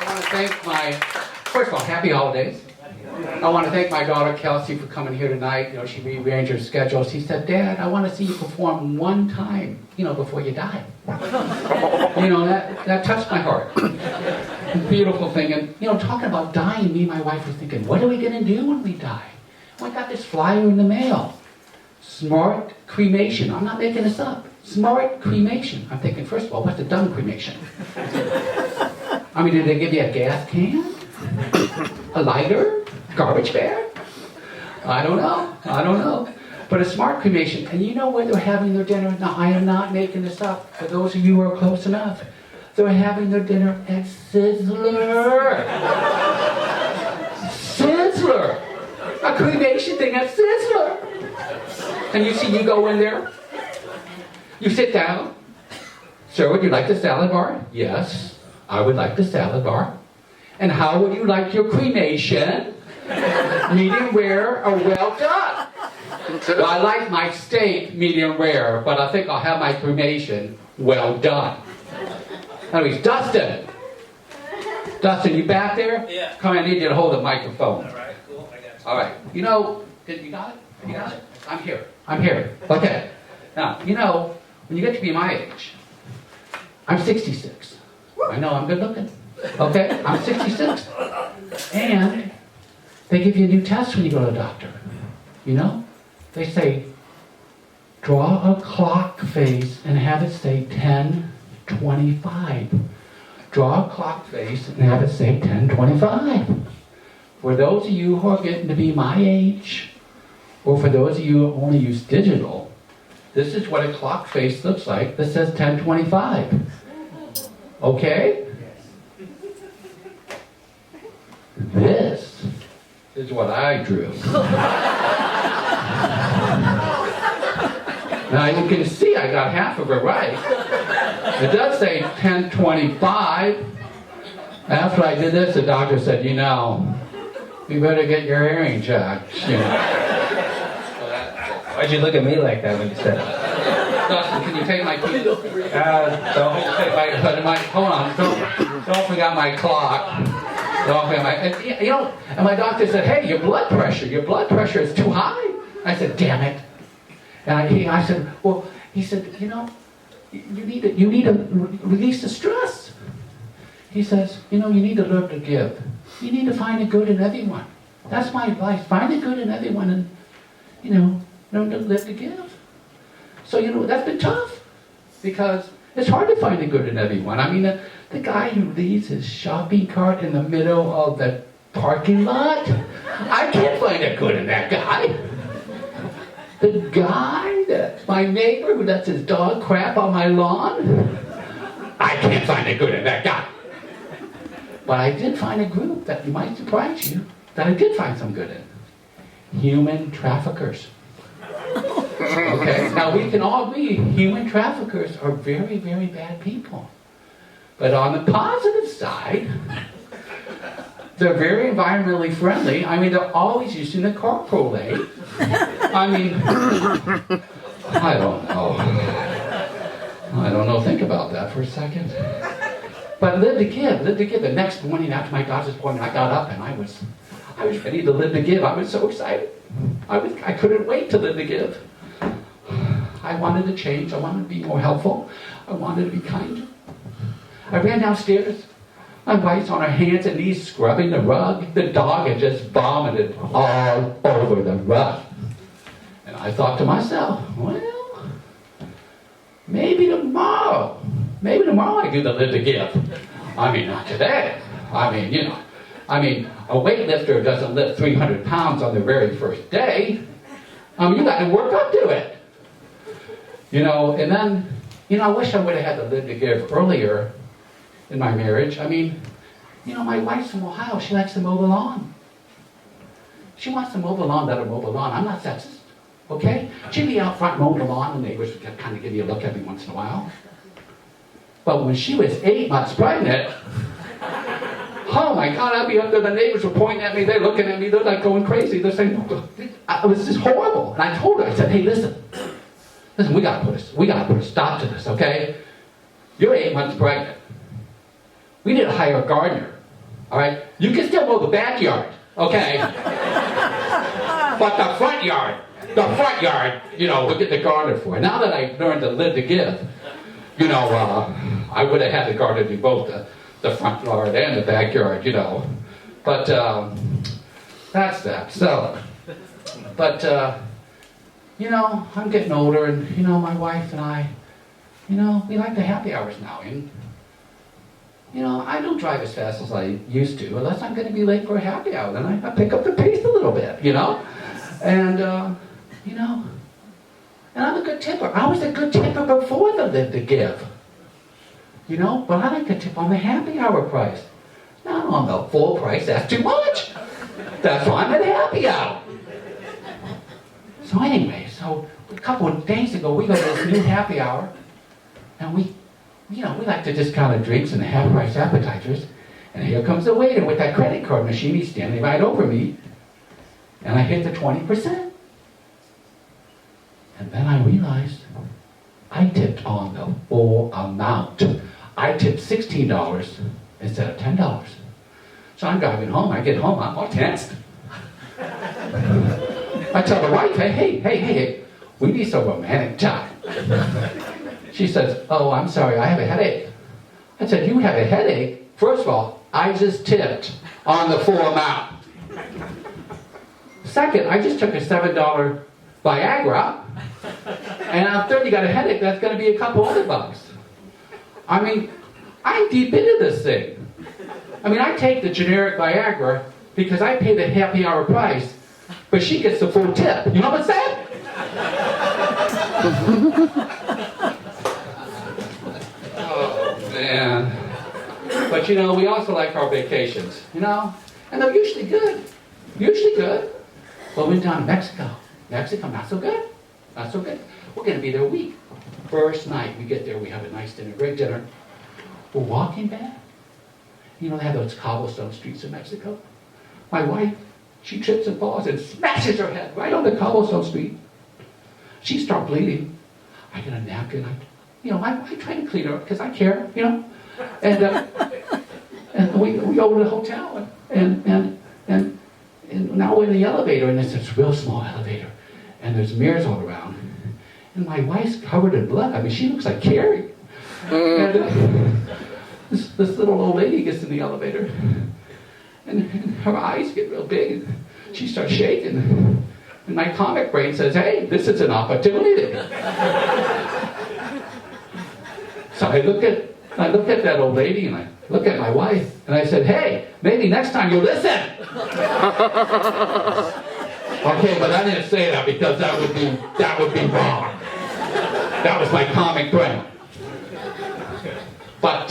want to thank first of all, happy holidays. I want to thank my daughter Kelsey for coming here tonight. You know, she rearranged her schedule. She said, Dad, I want to see you perform one time, before you die. That touched my heart. Beautiful thing. And, talking about dying, me and my wife were thinking, what are we going to do when we die? Well, I got this flyer in the mail. Smart cremation. I'm not making this up. Smart cremation. I'm thinking, first of all, what's a dumb cremation? I mean, did they give you a gas can? A lighter? Garbage bag? I don't know. But a smart cremation. And you know where they're having their dinner? Now, I am not making this up. For those of you who are close enough, they're having their dinner at Sizzler. Sizzler! A cremation thing at Sizzler! And you go in there, you sit down. Sir, would you like the salad bar? Yes, I would like the salad bar. And how would you like your cremation? Medium rare or well done? Well, I like my steak medium rare, but I think I'll have my cremation well done. Anyways, Dustin, you back there? Yeah. Come on, I need you to hold the microphone. All right, cool, I got you. All right, you got it? You got it? I'm here. Okay. Now, when you get to be my age, I'm 66. I know I'm good looking. Okay? I'm 66. And they give you a new test when you go to the doctor. They say, draw a clock face and have it say 10:25. Draw a clock face and have it say 10:25. For those of you who are getting to be my age, or for those of you who only use digital, this is what a clock face looks like that says 10:25. Okay? This is what I drew. Now you can see I got half of it right. It does say 10:25. After I did this, the doctor said, you better get your hearing checked. Why'd you look at me like that when you said it? Dustin, can you take my key? Don't. Hold on. Don't forget my clock. Don't forget and my doctor said, hey, your blood pressure is too high. I said, damn it. And I said, well, he said, you need to release the stress. He says, you need to learn to give. You need to find the good in everyone. That's my advice. Find the good in everyone and, learn to live to give. So, that's been tough because it's hard to find the good in everyone. I mean, the guy who leaves his shopping cart in the middle of the parking lot, I can't find the good in that guy. The guy, my neighbor who lets his dog crap on my lawn, I can't find the good in that guy. But I did find a group that might surprise you, that I did find some good in. Human traffickers. Okay, now we can all agree human traffickers are very, very bad people. But on the positive side, they're very environmentally friendly. I mean, they're always using the carpool lane. I mean, I don't know. Think about that for a second. But live to give. The next morning after my doctor's appointment, I got up and I was ready to live to give. I was so excited. I couldn't wait to live to give. I wanted to change. I wanted to be more helpful. I wanted to be kinder. I ran downstairs. My wife's on her hands and knees scrubbing the rug. The dog had just vomited all over the rug. And I thought to myself, well, maybe tomorrow I do the live to give. I mean, not today. I mean, a weightlifter doesn't lift 300 pounds on the very first day. You got to work up to it. And then, I wish I would have had the live to give earlier in my marriage. I mean, my wife's from Ohio. She likes to mow the lawn. She wants to mow the lawn, let her mow the lawn. I'm not sexist, okay? She'd be out front mowing the lawn. The neighbors would kind of give you a look every once in a while. But when she was 8 months pregnant, oh my God, I'd be up there. The neighbors were pointing at me. They're looking at me. They're like going crazy. They're saying, it was just horrible. And I told her, I said, hey, listen, we got to put a stop to this, okay? You're 8 months pregnant. We need to hire a gardener. All right? You can still mow the backyard, okay? But the front yard, we'll get the gardener for. Now that I've learned to live to give, I would have had the gardener do both the front yard and the backyard, But that's that. So, but, I'm getting older, and, my wife and I, we like the happy hours now. And, I don't drive as fast as I used to, unless I'm going to be late for a happy hour. Then I pick up the pace a little bit, And, and I'm a good tipper. I was a good tipper before the Live to Give. But I like to tip on the happy hour price. Not on the full price, that's too much. That's why I'm at happy hour. So anyway, a couple of days ago, we go to this new happy hour, and we like to discounted drinks and half-price appetizers. And here comes the waiter with that credit card machine. He's standing right over me, and I hit the 20%. And then I realized I tipped on the full amount. I tipped $16 instead of $10. So I'm driving home. I get home, I'm all tensed. I tell the wife, hey, we need some romantic time. She says, oh, I'm sorry, I have a headache. I said, you have a headache? First of all, I just tipped on the full amount. Second, I just took a $7 Viagra, and after you got a headache, that's going to be a couple other bucks. I mean, I'm deep into this thing. I take the generic Viagra because I pay the happy hour price, but she gets the full tip. You know what I'm saying? Oh, man. But we also like our vacations, and they're usually good. Well, we went down to Mexico. Mexico, not so good. We're going to be there a week. First night we get there, we have a nice dinner, great dinner. We're walking back. They have those cobblestone streets in Mexico. My wife, she trips and falls and smashes her head right on the cobblestone street. She starts bleeding. I get a napkin. I try to clean her up because I care, And we go to the hotel, and now we're in the elevator, and it's this real small elevator, and there's mirrors all around. And my wife's covered in blood. She looks like Carrie. And this little old lady gets in the elevator, and her eyes get real big, and she starts shaking. And my comic brain says, hey, this is an opportunity. So I look at that old lady, and I look at my wife, and I said, hey, maybe next time you'll listen. Okay, but I didn't say that because that would be wrong. That was my comic brain. But,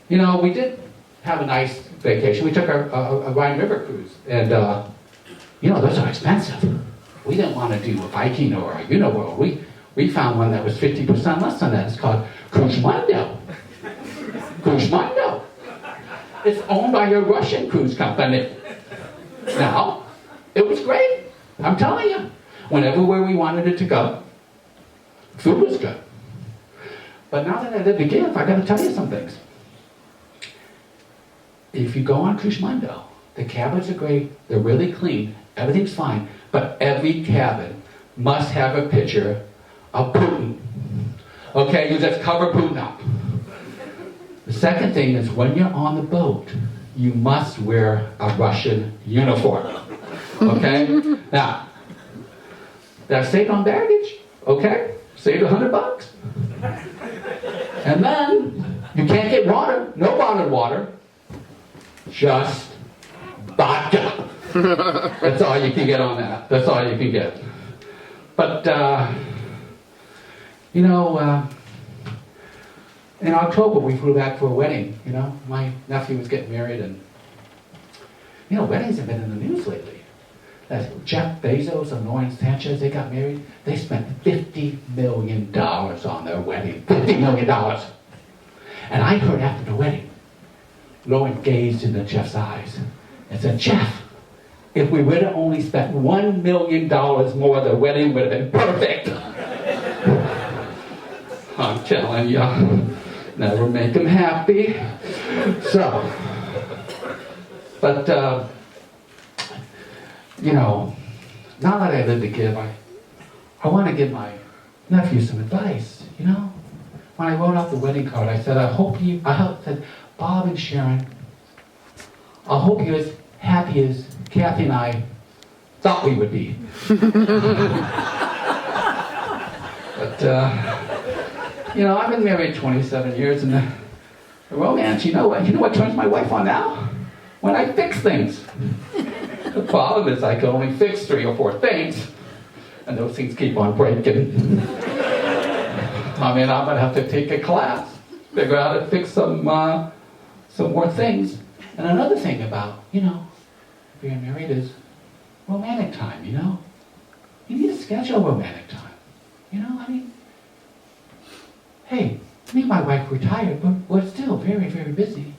we did have a nice vacation. We took a Rhine River cruise, and, those are expensive. We didn't want to do a Viking or a Uniworld. We found one that was 50% less than that. It's called Cruzemundo. It's owned by a Russian cruise company. Now, it was great. I'm telling you. Whenever we wanted it to go, food was good. But now that I live to give, I got to tell you some things. If you go on Cruzemundo, the cabins are great. They're really clean. Everything's fine. But every cabin must have a picture of Putin. Okay, you just cover Putin up. The second thing is when you're on the boat, you must wear a Russian uniform. Okay? Now, that saved on baggage. Okay? Saved $100. And then, you can't get water. No bottled water. Just vodka. That's all you can get on that. That's all you can get. But, in October we flew back for a wedding. My nephew was getting married, and, weddings have been in the news lately. Jeff Bezos and Lauren Sanchez, they got married. They spent $50 million on their wedding. $50 million. And I heard after the wedding, Lauren gazed into Jeff's eyes and said, Jeff, if we would have only spent $1 million more, the wedding would have been perfect. I'm telling you, never make them happy. So, but, you know, now that I live to give, I want to give my nephew some advice, you know? When I wrote out the wedding card, I said, I said, Bob and Sharon, I hope you're as happy as Kathy and I thought we would be. But, you know, I've been married 27 years, and the romance, you know what turns my wife on now? When I fix things. The problem is I can only fix 3 or 4 things, and those things keep on breaking. I mean, I'm going to have to take a class, figure out how to fix some more things. And another thing about, you know, being married is romantic time, you know? You need to schedule romantic time. You know, I mean, hey, me and my wife retired, but we're still very, very busy.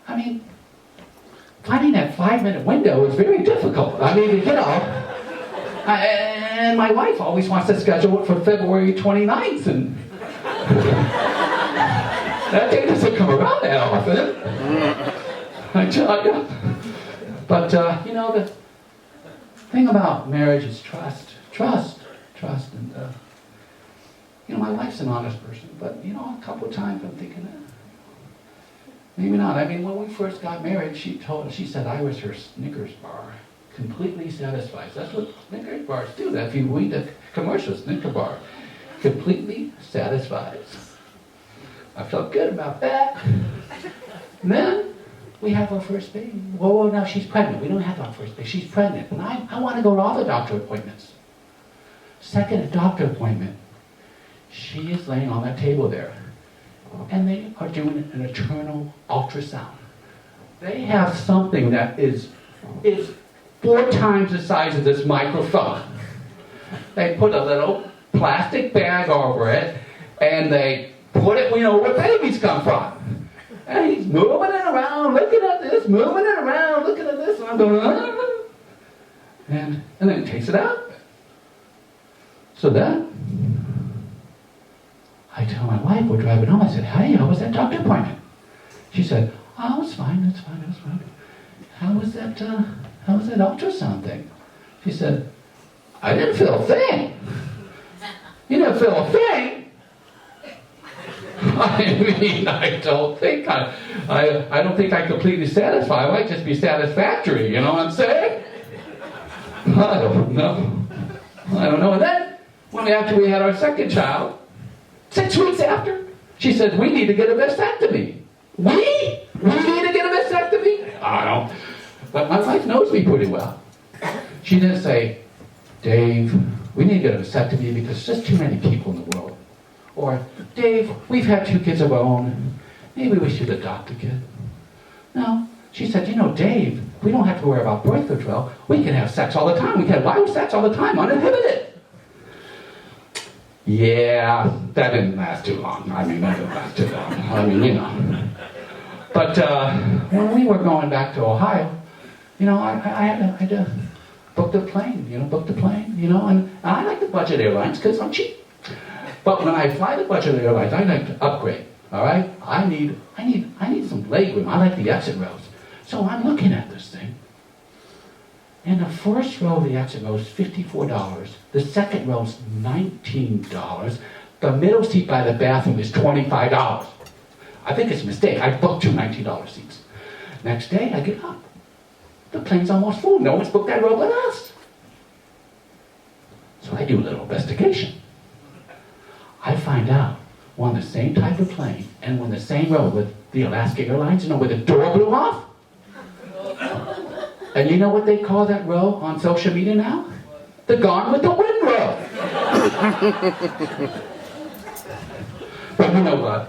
I mean, finding that 5-minute window is very difficult. I mean, you know, and my wife always wants to schedule it for February 29th, and that day doesn't come around that often. I tell you. But, you know, the thing about marriage is trust. Trust. And, you know, my wife's an honest person, but, you know, a couple of times I'm thinking, maybe not. I mean, when we first got married, she said I was her Snickers bar. Completely satisfied. That's what Snickers bars do. If you read the commercial, Snickers bar. Completely satisfies. I felt good about that. And then we have our first baby. Well, now she's pregnant. We don't have our first baby. She's pregnant. And I want to go to all the doctor appointments. Second doctor appointment. She is laying on that table there. And they are doing an internal ultrasound. They have something that is 4 times the size of this microphone. They put a little plastic bag over it, and they put it, you know, where babies come from. And he's moving it around, looking at this, moving it around, looking at this, and I'm going, and then he takes it out. So then, I tell my wife, we're driving home, I said, hey, how was that doctor appointment? She said, oh, it's fine, it was fine. How was that ultrasound thing? She said, I didn't feel a thing. You didn't feel a thing? I mean, I don't think I completely satisfy. I might just be satisfactory, you know what I'm saying? I don't know. And then, after we had our second child, 6 weeks after, she said, we need to get a vasectomy. We need to get a vasectomy? I don't. But my wife knows me pretty well. She didn't say, Dave, we need to get a vasectomy because there's just too many people in the world. Or, Dave, we've had 2 kids of our own. Maybe we should adopt a kid. No. She said, you know, Dave, we don't have to worry about birth control. We can have sex all the time. We can have wild sex all the time, uninhibited. Yeah, that didn't last too long. That didn't last too long. You know. But when we were going back to Ohio, you know, I had to book the plane, and I like the budget airlines because I'm cheap. But when I fly the budget airlines, I like to upgrade, all right? I need some legroom. I like the exit rows. So I'm looking at this thing. And the first row of the exit row is $54. The second row is $19. The middle seat by the bathroom is $25. I think it's a mistake. I booked 2 $19 seats. Next day, I get up. The plane's almost full. No one's booked that row but us. So I do a little investigation. I find out we're on the same type of plane and we're in the same row with the Alaska Airlines, where the door blew off. And you know what they call that row on social media now? The Gone with the Wind row. But you know what?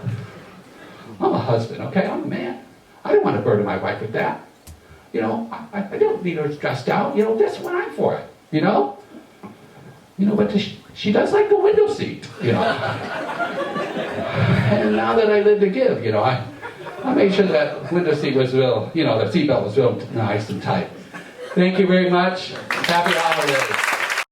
I'm a husband, okay? I'm a man. I don't want to burden my wife with that. You know, I don't need her stressed out. You know, that's what I'm for it. You know? But she does like the window seat, And now that I live to give, I made sure that window seat was real, the seatbelt was real nice and tight. Thank you very much. Happy holidays.